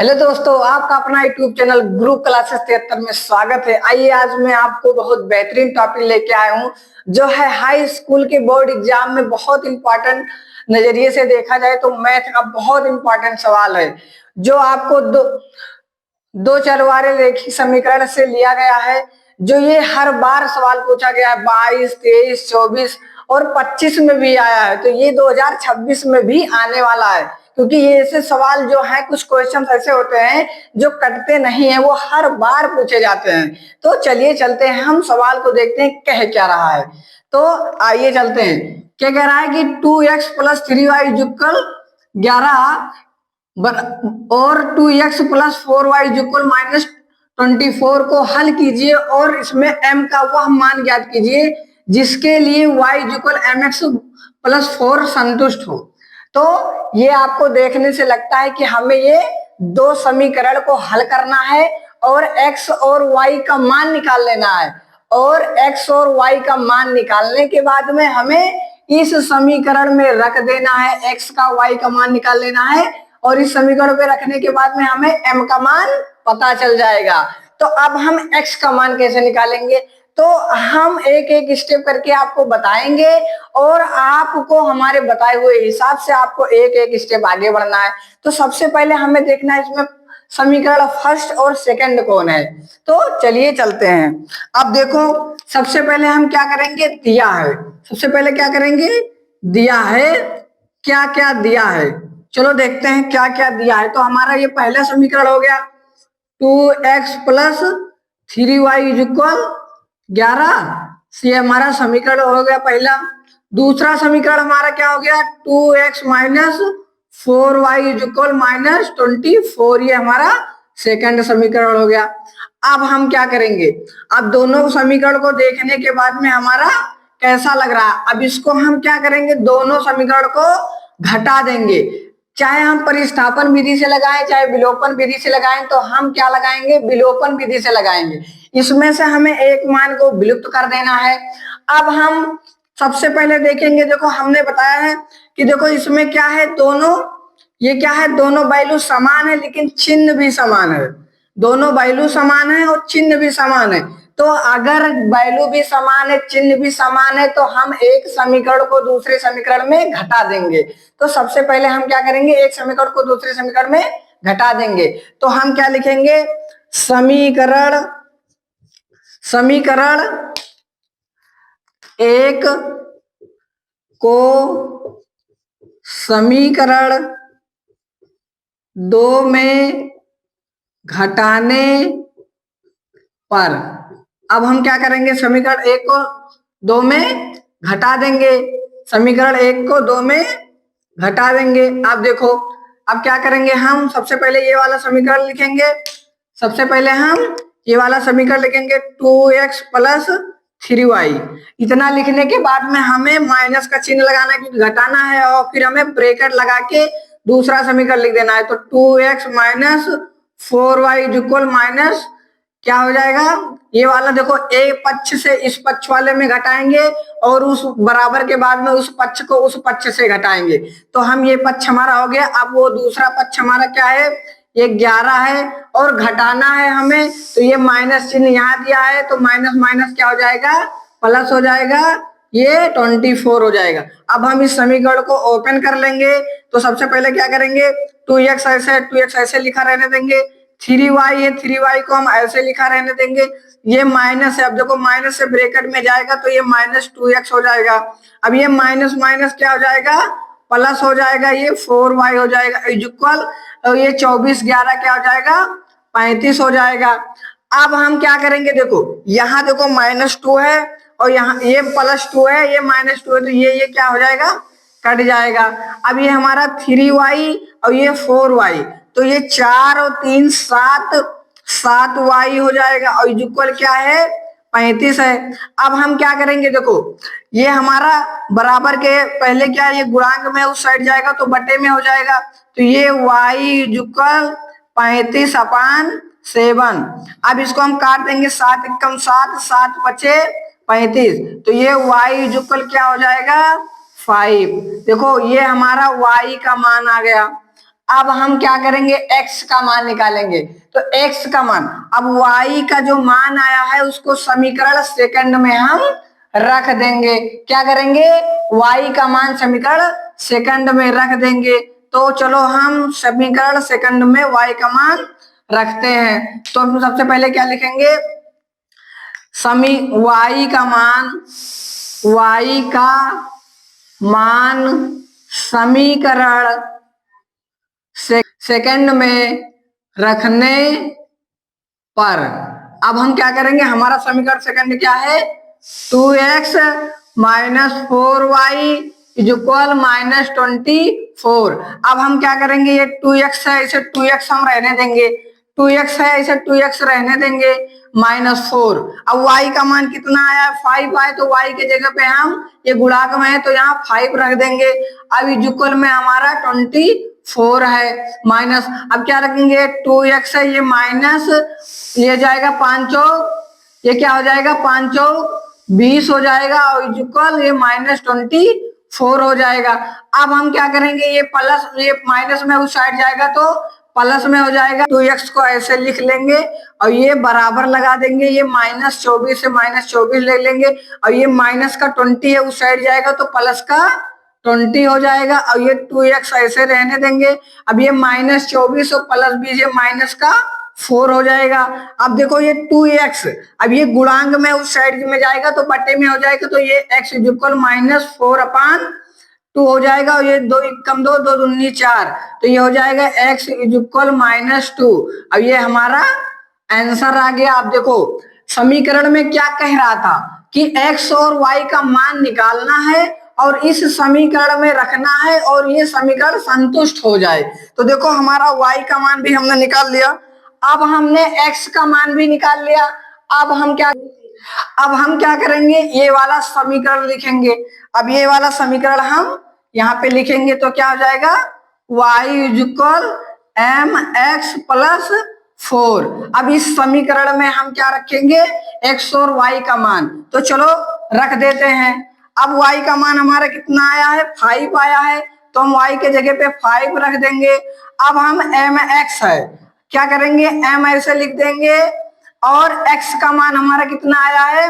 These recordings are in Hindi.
हेलो दोस्तों, आपका अपना यूट्यूब चैनल गुरु क्लासेस 73 में स्वागत है। आइए आज मैं आपको बहुत बेहतरीन टॉपिक लेके आया हूँ जो है हाई स्कूल के बोर्ड एग्जाम में बहुत इंपॉर्टेंट नजरिए से देखा जाए तो मैथ का बहुत इंपॉर्टेंट सवाल है जो आपको दो चरवारे रेखीय समीकरण से लिया गया है। जो ये हर बार सवाल पूछा गया है 22, 23, 24 और 25 में भी आया है, तो ये 2026 में भी आने वाला है। क्योंकि ये ऐसे सवाल जो है, कुछ क्वेश्चन ऐसे होते हैं जो कटते नहीं है, वो हर बार पूछे जाते हैं। तो चलिए चलते हैं, हम सवाल को देखते हैं कह क्या रहा है। तो आइए चलते हैं। क्या कह रहा है कि 2x + 3y = 11 और 2x + 4y = -24 को हल कीजिए और इसमें m का वह मान ज्ञात कीजिए जिसके लिए y = mx + 4 संतुष्ट हो। तो ये आपको देखने से लगता है कि हमें ये दो समीकरण को हल करना है और x और y का मान निकाल लेना है। और x और y का मान निकालने के बाद में हमें इस समीकरण में रख देना है, x का y का मान निकाल लेना है और इस समीकरण पे रखने के बाद में हमें m का मान पता चल जाएगा। तो अब हम x का मान कैसे निकालेंगे, तो हम एक एक स्टेप करके आपको बताएंगे और आपको हमारे बताए हुए हिसाब से आपको एक एक स्टेप आगे बढ़ना है। तो सबसे पहले हमें देखना है इसमें समीकरण फर्स्ट और सेकंड कौन है। तो चलिए चलते हैं। अब देखो, सबसे पहले हम क्या करेंगे, दिया है। सबसे पहले क्या करेंगे, दिया है। क्या क्या दिया है, चलो देखते हैं क्या क्या दिया है। तो हमारा ये पहला समीकरण हो गया 2x + 3y = 11। ये हमारा समीकरण हो गया पहला। दूसरा समीकरण हमारा क्या हो गया, 2x - 4y = -24। ये हमारा सेकंड समीकरण हो गया। अब हम क्या करेंगे, अब दोनों समीकरण को देखने के बाद में हमारा कैसा लग रहा है, अब इसको हम क्या करेंगे, दोनों समीकरण को घटा देंगे। चाहे हम परिस्थापन विधि से लगाएं चाहे विलोपन विधि से लगाएं, तो हम क्या लगाएंगे, विलोपन विधि से लगाएंगे। इसमें से हमें एक मान को विलुप्त कर देना है। अब हम सबसे पहले देखेंगे, देखो हमने बताया है कि देखो इसमें क्या है, दोनों ये क्या है, दोनों वैल्यू समान है लेकिन चिन्ह भी समान है। दोनों वैल्यू समान है और चिन्ह भी समान है। तो अगर वैल्यू भी समान है, चिन्ह भी समान है, तो हम एक समीकरण को दूसरे समीकरण में घटा देंगे। तो सबसे पहले हम क्या करेंगे, एक समीकरण को दूसरे समीकरण में घटा देंगे। तो हम क्या लिखेंगे, समीकरण एक को समीकरण दो में घटाने पर, अब हम क्या करेंगे, समीकरण एक को दो में घटा देंगे। समीकरण एक को दो में घटा देंगे। अब देखो, अब क्या करेंगे, हम सबसे पहले ये वाला समीकरण लिखेंगे। सबसे पहले हम ये वाला समीकरण लिखेंगे 2x + 3y। इतना लिखने के बाद में हमें माइनस का चिन्ह लगाना है क्योंकि घटाना है, और फिर हमें ब्रैकेट लगा के दूसरा समीकरण लिख देना है। तो 2x - 4y = क्या हो जाएगा, ये वाला देखो एक पक्ष से इस पक्ष वाले में घटाएंगे और उस बराबर के बाद में उस पक्ष को उस पक्ष से घटाएंगे। तो हम ये पक्ष हमारा हो गया। अब वो दूसरा पक्ष हमारा क्या है, ये 11 है और घटाना है हमें, तो ये माइनस चिन्ह यहाँ दिया है, तो माइनस माइनस क्या हो जाएगा, प्लस हो जाएगा, ये 24 हो जाएगा। अब हम इस समीकरण को ओपन कर लेंगे। तो सबसे पहले क्या करेंगे, 2x ऐसे लिखा रहने देंगे, 3y है 3y को हम ऐसे लिखा रहने देंगे। ये माइनस है, अब देखो माइनस से ब्रैकेट में जाएगा तो ये -2x हो जाएगा। अब ये माइनस माइनस क्या हो जाएगा, प्लस हो जाएगा, ये 4y हो जाएगा इक्वल, और ये 24 11 क्या हो जाएगा, 35 हो जाएगा। अब हम क्या करेंगे, देखो यहाँ देखो -2 है और यहाँ ये +2 है, ये -2 है, तो ये क्या हो जाएगा, कट जाएगा। अब ये हमारा 3y और ये 4y, तो ये 4 और 3 7y हो जाएगा और इक्वल क्या है, 35 है। अब हम क्या करेंगे, देखो ये हमारा बराबर के पहले क्या है, ये गुणांक में उस साइड जाएगा तो बटे में हो जाएगा। तो ये y = 35/7। अब इसको हम काट देंगे, 7 × 7 7 × 5 35, तो ये y = क्या हो जाएगा, 5। देखो ये हमारा y का मान आ गया। अब हम क्या करेंगे, x का मान निकालेंगे। तो x का मान, अब y का जो मान आया है उसको समीकरण सेकंड में हम रख देंगे। क्या करेंगे, y का मान समीकरण सेकंड में रख देंगे। तो चलो हम समीकरण सेकंड में y का मान रखते हैं। तो हम सबसे पहले क्या लिखेंगे, y का मान समीकरण सेकंड में रखने पर, अब हम क्या करेंगे, हमारा समीकरण सेकंड क्या है, 2x minus 4y is equal minus 24। अब हम क्या करेंगे, ये 2x है इसे 2x हम रहने देंगे, 2x है इसे 2x रहने देंगे, -4। अब y का मान कितना आया, 5 आए, तो y के जगह पे हम, ये गुणांक में है तो यहाँ 5 रख देंगे। अब इज इक्वल में हमारा 24 है, माइनस, अब क्या रखेंगे, 2x है, ये माइनस, ये जाएगा 5, ये क्या हो जाएगा, 5 20 हो जाएगा, और इक्वल ये -24 हो जाएगा। अब हम क्या करेंगे, ये प्लस, ये माइनस में उस साइड जाएगा तो प्लस में हो जाएगा। 2x को ऐसे लिख लेंगे और ये बराबर लगा देंगे, ये -24 से -24 ले लेंगे, और ये माइनस का 20 है उस साइड जाएगा तो प्लस का 20 हो जाएगा, और ये 2x ऐसे रहने देंगे। अब ये -24 और प्लस 20, ये माइनस का 4 हो जाएगा। अब देखो ये 2x, अब ये गुणांक में उस साइड में जाएगा तो बटे में हो जाएगा, तो ये x इज इक्वल -4/2 हो जाएगा, और ये 2 कम 2 2 दूनी 4, तो ये हो जाएगा x इज इक्वल -2। अब ये हमारा आंसर आ गया। आप देखो समीकरण में क्या कह रहा था कि x और y का मान निकालना है और इस समीकरण में रखना है और ये समीकरण संतुष्ट हो जाए। तो देखो हमारा y का मान भी हमने निकाल लिया, अब हमने x का मान भी निकाल लिया। अब हम क्या करेंगे, ये वाला समीकरण लिखेंगे। अब ये वाला समीकरण हम यहाँ पे लिखेंगे तो क्या हो जाएगा, y is equal mx plus 4। अब इस समीकरण में हम क्या रखेंगे, x और y का मान, तो चलो रख देते हैं। अब y का मान हमारा कितना आया है, 5 आया है, तो हम y के जगह पे 5 रख देंगे। अब हम mx है, क्या करेंगे, m ऐसे लिख देंगे, और x का मान हमारा कितना आया है,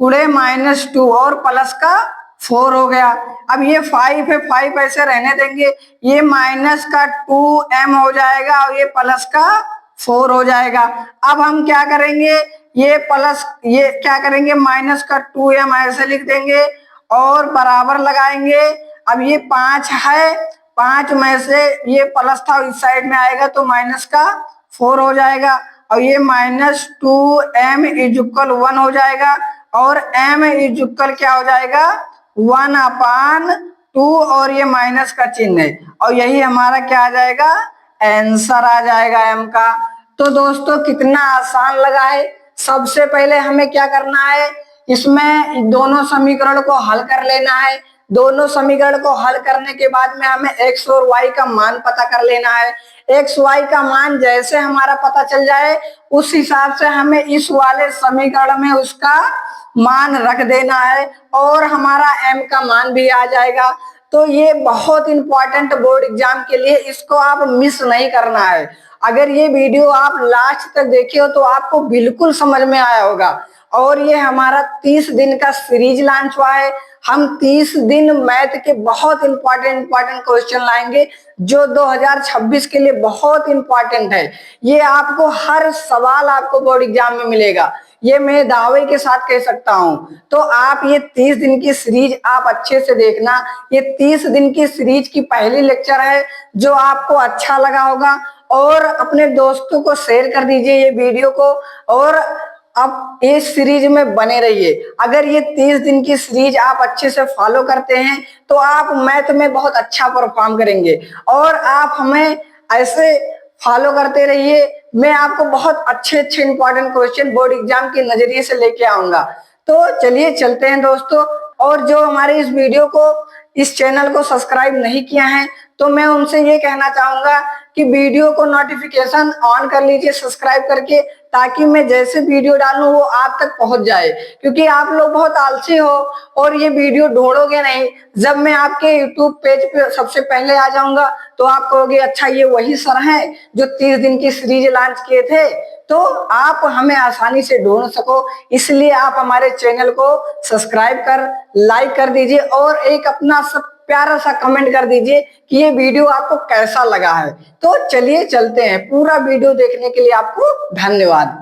-2 और प्लस का 4 हो गया। अब ये 5 है, 5 ऐसे रहने देंगे, ये माइनस का 2m हो जाएगा और ये प्लस का 4 हो जाएगा। अब हम क्या करेंगे, ये प्लस, ये क्या करेंगे, माइनस का 2m ऐसे लिख देंगे और बराबर लगाएंगे। अब ये 5 है, 5 में से ये प्लस था इस साइड में आएगा तो माइनस का 4 हो जाएगा, और ये -2m इज इक्वल 1 हो जाएगा, और m इज इक्वल क्या हो जाएगा, 1/2, और ये माइनस का चिन्ह है, और यही हमारा क्या आ जाएगा, आंसर आ जाएगा m का। तो दोस्तों कितना आसान लगा है। सबसे पहले हमें क्या करना है, इसमें दोनों समीकरण को हल कर लेना है। दोनों समीकरण को हल करने के बाद में हमें x और y का मान पता कर लेना है। x y का मान जैसे हमारा पता चल जाए उस हिसाब से हमें इस वाले समीकरण में उसका मान रख देना है, और हमारा m का मान भी आ जाएगा। तो ये बहुत इंपॉर्टेंट बोर्ड एग्जाम के लिए, इसको आप मिस नहीं करना है। अगर ये वीडियो आप लास्ट तक देखे हो तो आपको बिल्कुल समझ में आया होगा। और ये हमारा 30 दिन का सीरीज लॉन्च हुआ है। हम 30 दिन मैथ के बहुत इंपॉर्टेंट क्वेश्चन लाएंगे जो 2026 के लिए बहुत इंपॉर्टेंट है। ये आपको हर सवाल आपको बोर्ड एग्जाम में मिलेगा, ये मैं दावे के साथ कह सकता हूं। तो आप ये 30 दिन की सीरीज आप अच्छे से देखना। ये 30 दिन की सीरीज की पहली लेक्चर है, जो आपको अच्छा लगा होगा, और अपने दोस्तों को शेयर कर दीजिए ये वीडियो को, और अब इस सीरीज में बने रहिए। अगर ये 30 दिन की सीरीज आप अच्छे से फॉलो करते हैं तो आप मैथ में बहुत अच्छा परफॉर्म करेंगे, और आप हमें ऐसे फॉलो करते रहिए। मैं आपको बहुत अच्छे इंपॉर्टेंट क्वेश्चन बोर्ड एग्जाम के नजरिए से लेके आऊंगा। तो चलिए चलते हैं दोस्तों। और जो हमारे इस वीडियो को, इस चैनल को सब्सक्राइब नहीं किया है तो मैं उनसे ये कहना चाहूंगा कि वीडियो को नोटिफिकेशन ऑन कर लीजिए सब्सक्राइब करके, ताकि मैं जैसे वीडियो डालूं वो आप तक पहुंच जाए। क्योंकि आप लोग बहुत आलसी हो और ये वीडियो ढूंढोगे नहीं। जब मैं आपके यूट्यूब पेज पे सबसे पहले आ जाऊंगा तो आप कहोगे अच्छा ये वही सर हैं जो 30 दिन की सीरीज लॉन्च किए थे, तो आप हमें आसानी से ढूंढ सको। इसलिए आप हमारे चैनल को सब्सक्राइब कर लाइक कर दीजिए और एक अपना सब प्यारा सा कमेंट कर दीजिए कि ये वीडियो आपको कैसा लगा है। तो चलिए चलते हैं, पूरा वीडियो देखने के लिए आपको धन्यवाद।